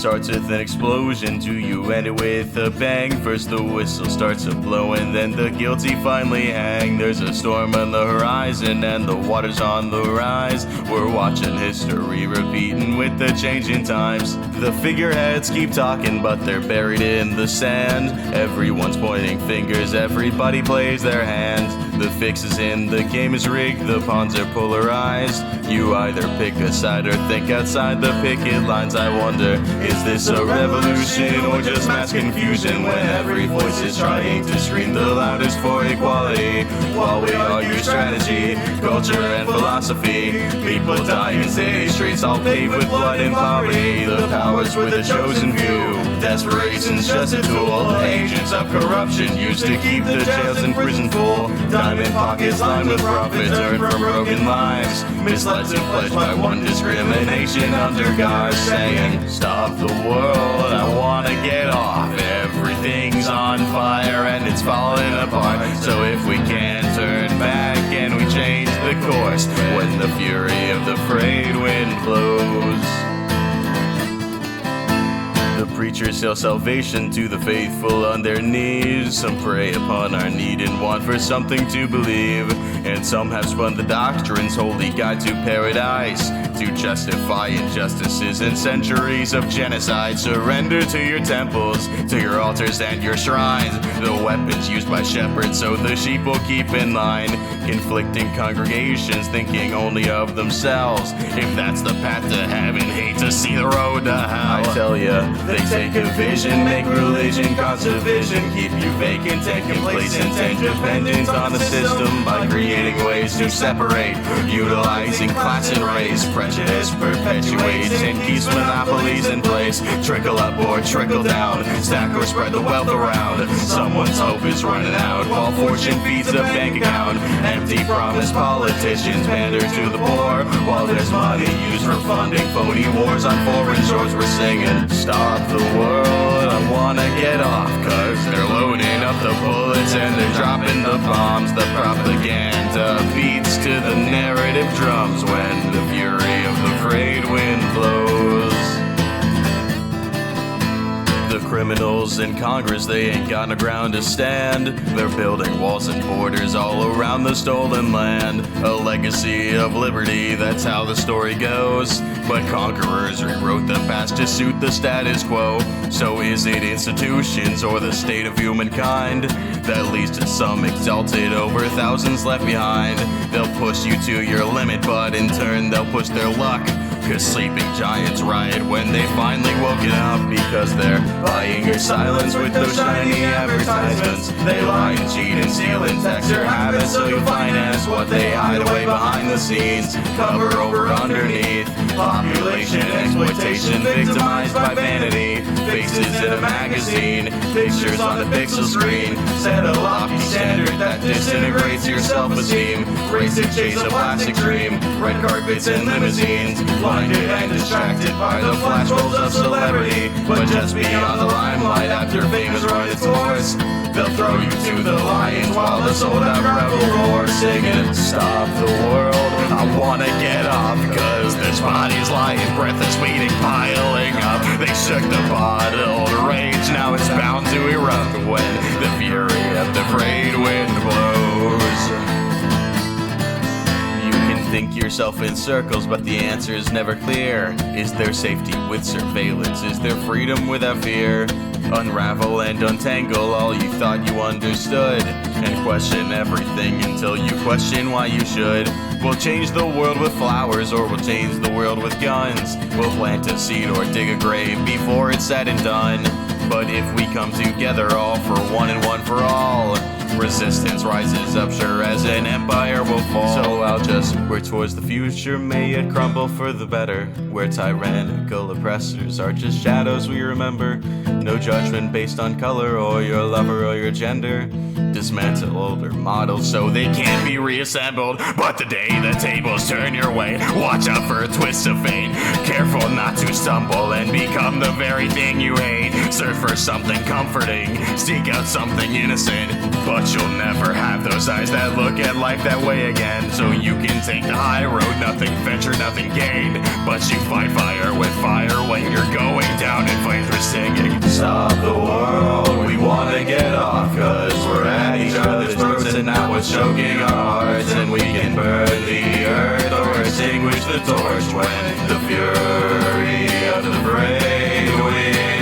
starts with an explosion. Do you end it with a bang? First the whistle starts to blow and then the guilty finally hang. There's a storm on the horizon and the water's on the rise. We're watching history repeating with the changing times. The figureheads keep talking but they're buried in the sand. Everyone's pointing fingers, everybody plays their hand. The fix is in, the game is rigged, the pawns are polarized. You either pick a side or think outside the picket lines. I wonder, is this a revolution or just mass confusion when every voice is trying to scream the loudest for equality? While we argue strategy, culture and philosophy, people die in city streets all paved with blood and poverty. The powers with a chosen few, desperation's just a tool. Agents of corruption used to keep the jails and prison full. Diamond pockets lined with profits earned from broken lives, misled to pledge by one discrimination under guise, saying, stop the world, I wanna get off. Everything's on fire and it's falling apart. So if we can turn back and we change the course when the fury of the frayed wind blows. The preachers sell salvation to the faithful on their knees. Some prey upon our need and want for something to believe, and some have spun the doctrine's holy guide to paradise to justify injustices and centuries of genocide. Surrender to your temples, to your altars and your shrines, the weapons used by shepherds so the sheep will keep in line. Conflicting congregations thinking only of themselves. If that's the path to heaven, hate to see the road to hell. I tell ya, they take a vision, make religion cause division, keep you vacant and complacent and dependent on the system by creating ways to separate, utilizing class and race. Prejudice perpetuates and keeps monopolies in place. Trickle up or trickle down, stack or spread the wealth around. Someone's hope is running out while fortune feeds the bank account. Empty promise politicians pander to the poor while there's money used for funding phony wars on foreign shores. We're singing, stop the world, I wanna get off, cause they're loading up the bullets and they're dropping the bombs. The propaganda beats to the narrative drums when the fury of the frayed wind blows. The criminals in Congress, they ain't got no ground to stand. They're building walls and borders all around the stolen land. A legacy of liberty, that's how the story goes. But conquerors rewrote the past to suit the status quo. So is it institutions or the state of humankind that leads to some exalted over thousands left behind? They'll push you to your limit, but in turn they'll push their luck. Cause sleeping giants riot when they finally woken up, because they're buying your silence with those shiny advertisements. They lie and cheat and steal and tax your habits so you'll finance what they hide away behind the scenes, cover over underneath. Population exploitation victimized by vanity, faces in a magazine, pictures on a pixel screen. Set a lofty standard that disintegrates your self-esteem. Race to chase a plastic dream, red carpets and limousines. Blinded and distracted by the flash rolls of celebrity, but just beyond the limelight after fame has run its course, they'll throw you to the lions while the sold-out rebel roars, singing, stop the world, I wanna get off, cause this body's lying, breathless bleeding piling up. They shook the bottled rage, now it's bound to erupt when the fury of the frayed wind blows. Think yourself in circles, but the answer is never clear. Is there safety with surveillance? Is there freedom without fear? Unravel and untangle all you thought you understood, and question everything until you question why you should. We'll change the world with flowers, or we'll change the world with guns. We'll plant a seed or dig a grave before it's said and done. But if we come together all for one and one for all, resistance rises up sure as an empire will fall. So I'll just work towards the future, may it crumble for the better, where tyrannical oppressors are just shadows we remember. No judgment based on color or your lover or your gender. Dismantle older models so they can't be reassembled. But the day the tables turn your way, watch out for twists of fate. Careful not to stumble and become the very thing you hate. Search for something comforting, seek out something innocent, but you'll never have those eyes that look at life that way again. So you can take the high road, nothing venture, nothing gain, but you fight fire with fire when you're going down in coins we're singing. Stop the world, we wanna get off, cause we're at each other's throats, and now what's choking our hearts. And we can burn the earth or extinguish the torch when the fury of the frayed wind